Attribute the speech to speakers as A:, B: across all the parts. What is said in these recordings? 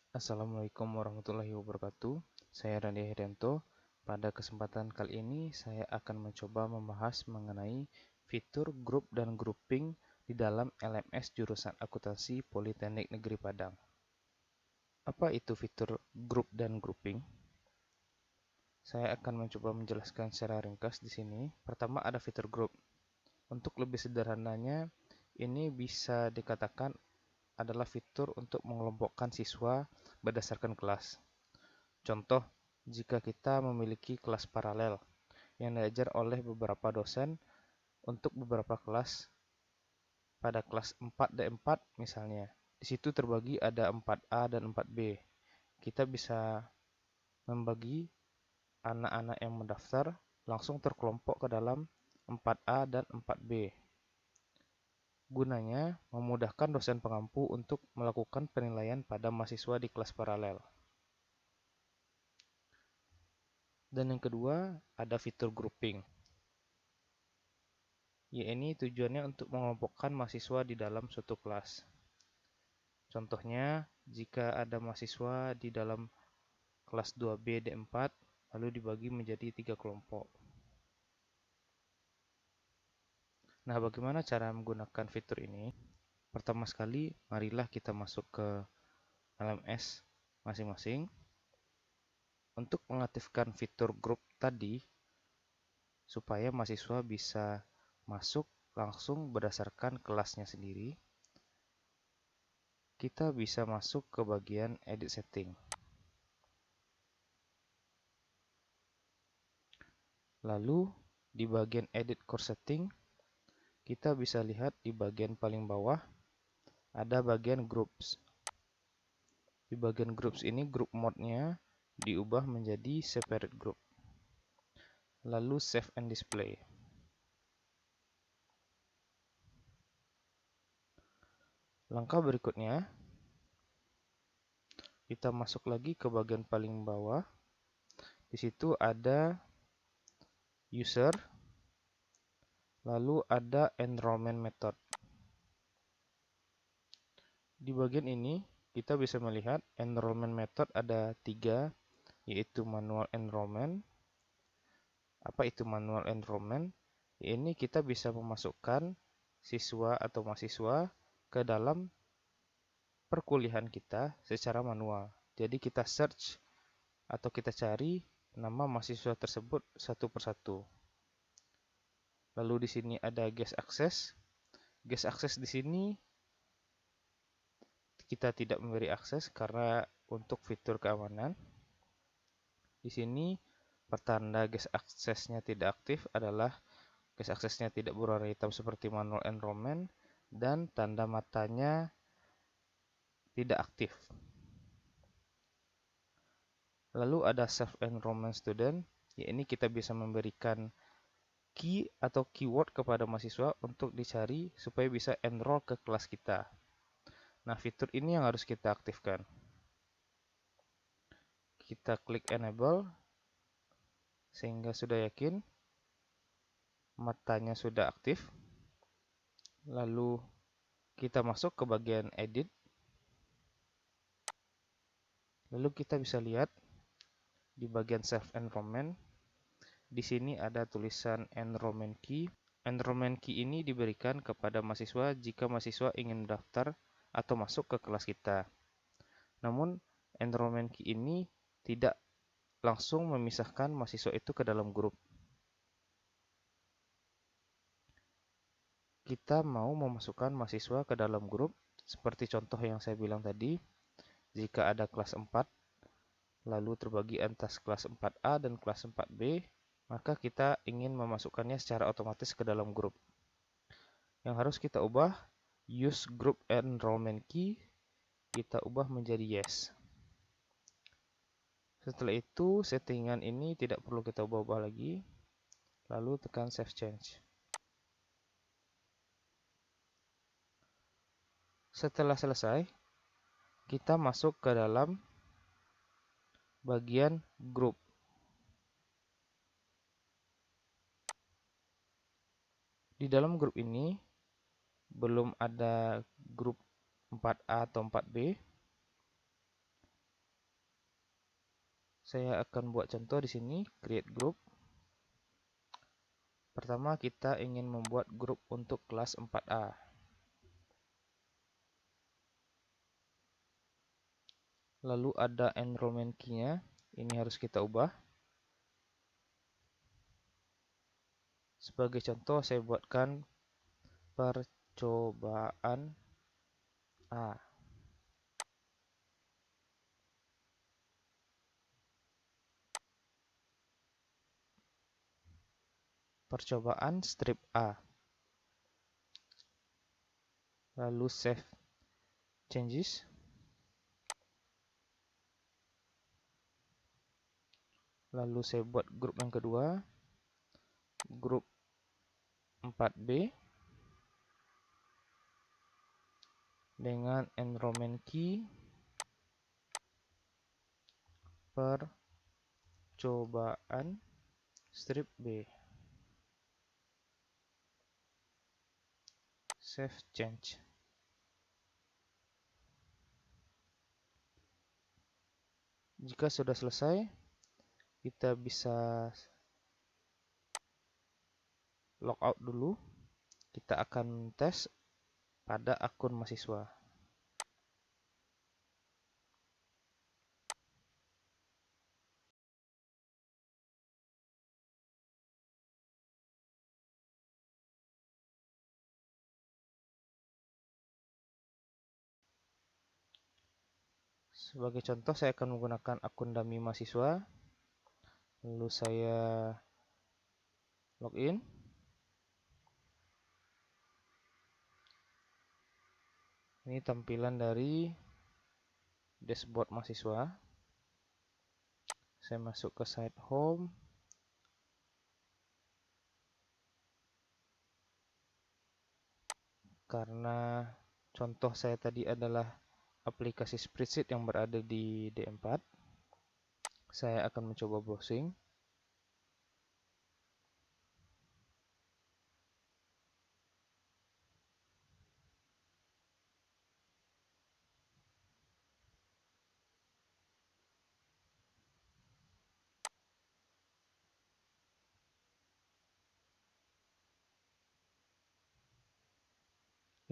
A: Assalamualaikum warahmatullahi wabarakatuh. Saya Randy Herianto. Pada kesempatan kali ini, saya akan mencoba membahas mengenai fitur grup dan grouping di dalam LMS jurusan Akuntansi Politeknik Negeri Padang. Apa itu fitur grup dan grouping? Saya akan mencoba menjelaskan secara ringkas di sini. Pertama, ada fitur grup. Untuk lebih sederhananya, ini bisa dikatakan adalah fitur untuk mengelompokkan siswa berdasarkan kelas. Contoh, jika kita memiliki kelas paralel yang diajar oleh beberapa dosen untuk beberapa kelas, pada kelas 4D4 misalnya, di situ terbagi ada 4A dan 4B. Kita bisa membagi anak-anak yang mendaftar langsung terkelompok ke dalam 4A dan 4B. Gunanya memudahkan dosen pengampu untuk melakukan penilaian pada mahasiswa di kelas paralel. Dan yang kedua, ada fitur grouping. Ini tujuannya untuk mengelompokkan mahasiswa di dalam suatu kelas. Contohnya, jika ada mahasiswa di dalam kelas 2B D4, lalu dibagi menjadi 3 kelompok. Nah, bagaimana cara menggunakan fitur ini? Pertama sekali, marilah kita masuk ke LMS masing-masing. Untuk mengaktifkan fitur grup tadi, supaya mahasiswa bisa masuk langsung berdasarkan kelasnya sendiri, kita bisa masuk ke bagian edit setting. Lalu di bagian edit course setting, kita bisa lihat di bagian paling bawah ada bagian groups. Di bagian groups ini group mode-nya diubah menjadi separate group. Lalu save and display. Langkah berikutnya, kita masuk lagi ke bagian paling bawah. Di situ ada user, lalu ada enrollment method. Di bagian ini kita bisa melihat enrollment method ada 3, yaitu manual enrollment. Apa itu manual enrollment? Ini kita bisa memasukkan siswa atau mahasiswa ke dalam perkuliahan kita secara manual. Jadi kita search atau kita cari nama mahasiswa tersebut satu persatu. Lalu di sini ada guest access. Guest access di sini kita tidak memberi akses karena untuk fitur keamanan. Di sini pertanda guest access-nya tidak aktif adalah guest access-nya tidak berwarna hitam seperti manual enrollment dan tanda matanya tidak aktif. Lalu ada self-enrollment student, ini kita bisa memberikan key atau keyword kepada mahasiswa untuk dicari supaya bisa enroll ke kelas kita. Nah, fitur ini yang harus kita aktifkan. Kita klik enable, sehingga sudah yakin matanya sudah aktif. Lalu kita masuk ke bagian edit. Lalu kita bisa lihat di bagian self-enrollment, di sini ada tulisan enrollment key. Enrollment key ini diberikan kepada mahasiswa jika mahasiswa ingin mendaftar atau masuk ke kelas kita. Namun, enrollment key ini tidak langsung memisahkan mahasiswa itu ke dalam grup. Kita mau memasukkan mahasiswa ke dalam grup, seperti contoh yang saya bilang tadi. Jika ada kelas 4, lalu terbagi atas kelas 4A dan kelas 4B, maka kita ingin memasukkannya secara otomatis ke dalam grup. Yang harus kita ubah, use group enrollment key, kita ubah menjadi yes. Setelah itu, settingan ini tidak perlu kita ubah-ubah lagi. Lalu tekan save change. Setelah selesai, kita masuk ke dalam bagian grup. Di dalam grup ini belum ada grup 4A atau 4B. Saya akan buat contoh di sini, create group. Pertama, kita ingin membuat grup untuk kelas 4A. Lalu ada enrollment key-nya, ini harus kita ubah. Sebagai contoh, saya buatkan percobaan A. Percobaan strip A. Lalu save changes. Lalu saya buat grup yang kedua, grup 4B dengan enrollment key percobaan strip B. Save change. Jika sudah selesai, kita bisa logout dulu. Kita akan tes pada akun mahasiswa. Sebagai contoh, saya akan menggunakan akun dummy mahasiswa. Lalu saya login. Ini tampilan dari dashboard mahasiswa. Saya masuk ke site home. Karena contoh saya tadi adalah aplikasi spreadsheet yang berada di D4, saya akan mencoba browsing.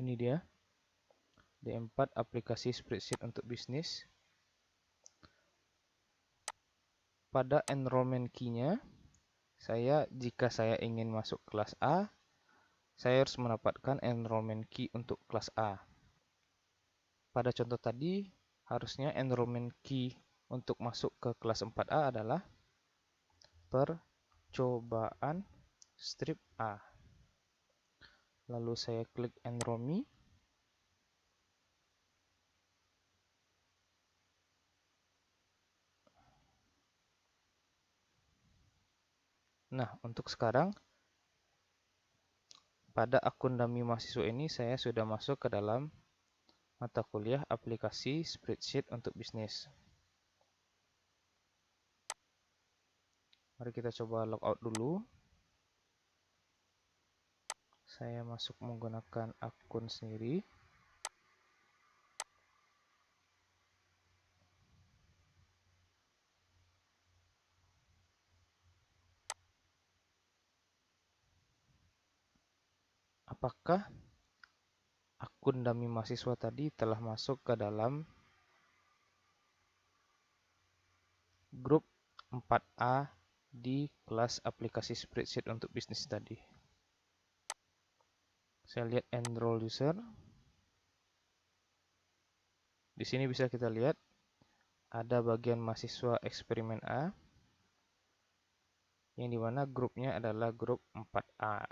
A: Ini dia, D4 aplikasi spreadsheet untuk bisnis. Pada enrollment key-nya, jika saya ingin masuk kelas A, saya harus mendapatkan enrollment key untuk kelas A. Pada contoh tadi, harusnya enrollment key untuk masuk ke kelas 4A adalah percobaan strip A. Lalu saya klik enroll me. Nah, untuk sekarang, pada akun dummy mahasiswa ini saya sudah masuk ke dalam mata kuliah aplikasi spreadsheet untuk bisnis. Mari kita coba logout dulu. Saya masuk menggunakan akun sendiri. Apakah akun dummy mahasiswa tadi telah masuk ke dalam grup 4A di kelas aplikasi spreadsheet untuk bisnis tadi? Saya lihat enroll user. Di sini bisa kita lihat ada bagian mahasiswa eksperimen A, yang dimana grupnya adalah grup 4A.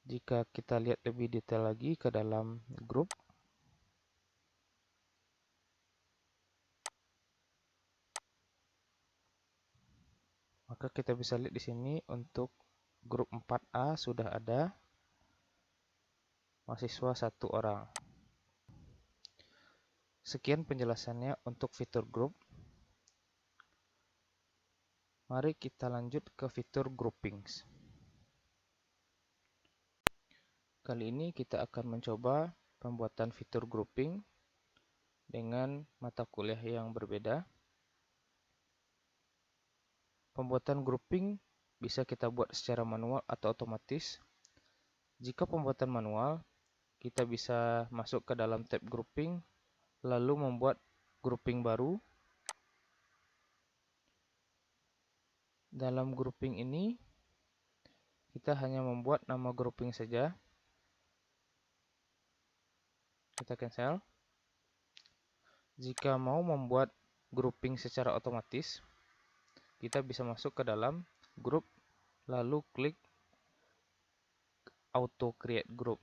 A: Jika kita lihat lebih detail lagi ke dalam grup, maka kita bisa lihat di sini untuk grup 4A sudah ada mahasiswa 1 orang. Sekian penjelasannya untuk fitur grup. Mari kita lanjut ke fitur groupings. Kali ini kita akan mencoba pembuatan fitur grouping dengan mata kuliah yang berbeda. Pembuatan grouping bisa kita buat secara manual atau otomatis. Jika pembuatan manual, kita bisa masuk ke dalam tab grouping, lalu membuat grouping baru. Dalam grouping ini, kita hanya membuat nama grouping saja. Kita cancel. Jika mau membuat grouping secara otomatis, kita bisa masuk ke dalam group, lalu klik auto create group.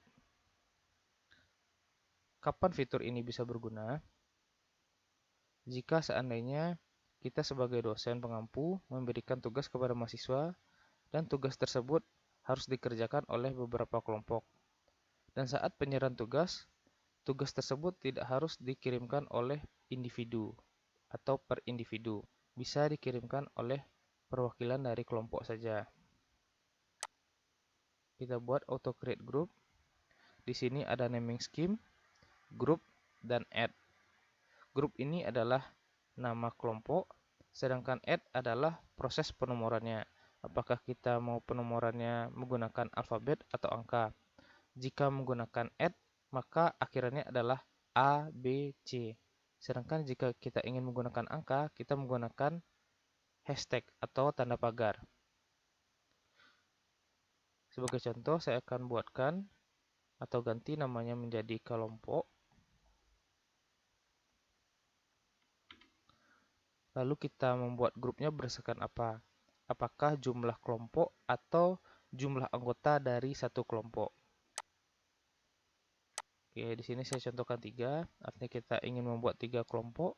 A: Kapan fitur ini bisa berguna? Jika seandainya kita sebagai dosen pengampu memberikan tugas kepada mahasiswa dan tugas tersebut harus dikerjakan oleh beberapa kelompok. Dan saat penyerahan tugas tersebut tidak harus dikirimkan oleh individu atau per individu. Bisa dikirimkan oleh perwakilan dari kelompok saja. Kita buat auto create group. Di sini ada naming scheme, group, dan add. Group ini adalah nama kelompok, sedangkan add adalah proses penomorannya. Apakah kita mau penomorannya menggunakan alfabet atau angka? Jika menggunakan add, maka akhirannya adalah A, B, C. Sedangkan jika kita ingin menggunakan angka, kita menggunakan hashtag atau tanda pagar. Sebagai contoh, saya akan buatkan atau ganti namanya menjadi kelompok. Lalu kita membuat grupnya berdasarkan apa? Apakah jumlah kelompok atau jumlah anggota dari satu kelompok? Oke, di sini saya contohkan 3, artinya kita ingin membuat 3 kelompok.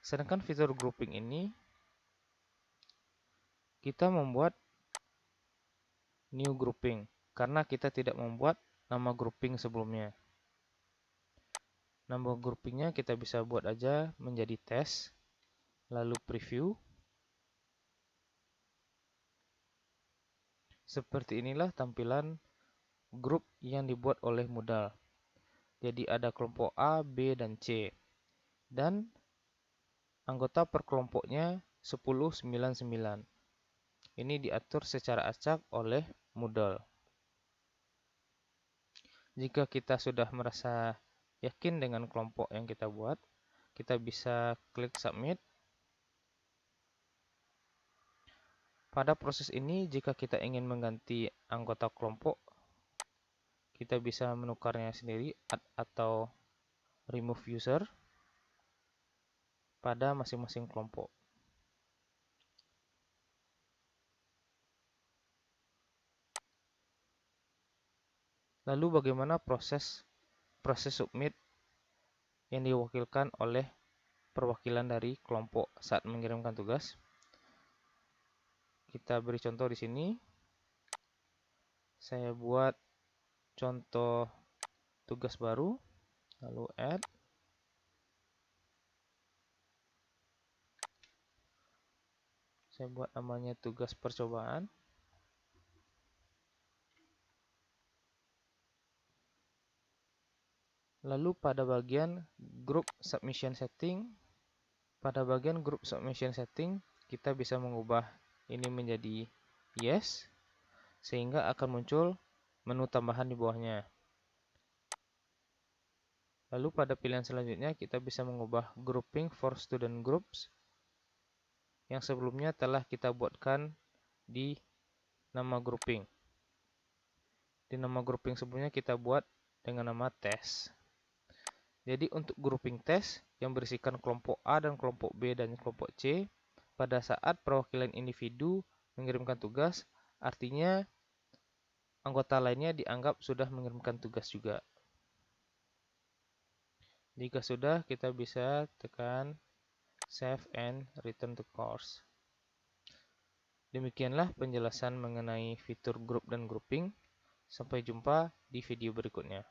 A: Sedangkan fitur grouping ini, kita membuat new grouping, karena kita tidak membuat nama grouping sebelumnya. Nama groupingnya kita bisa buat aja menjadi tes, lalu preview. Seperti inilah tampilan grup yang dibuat oleh Moodle. Jadi ada kelompok A, B, dan C. Dan anggota per kelompoknya 10, 9, 9. Ini diatur secara acak oleh Moodle. Jika kita sudah merasa yakin dengan kelompok yang kita buat, kita bisa klik submit. Pada proses ini, jika kita ingin mengganti anggota kelompok, kita bisa menukarnya sendiri atau remove user pada masing-masing kelompok. Lalu bagaimana proses submit yang diwakilkan oleh perwakilan dari kelompok saat mengirimkan tugas? Kita beri contoh di sini. Saya buat contoh tugas baru, lalu add. Saya buat namanya tugas percobaan. Lalu pada bagian group submission setting, kita bisa mengubah ini menjadi yes, sehingga akan muncul menu tambahan di bawahnya. Lalu pada pilihan selanjutnya kita bisa mengubah grouping for student groups yang sebelumnya telah kita buatkan di nama grouping. Di nama grouping sebelumnya kita buat dengan nama tes. Jadi untuk grouping tes yang berisikan kelompok A dan kelompok B dan kelompok C, pada saat perwakilan individu mengirimkan tugas, artinya anggota lainnya dianggap sudah mengirimkan tugas juga. Jika sudah, kita bisa tekan save and return to course. Demikianlah penjelasan mengenai fitur group dan grouping. Sampai jumpa di video berikutnya.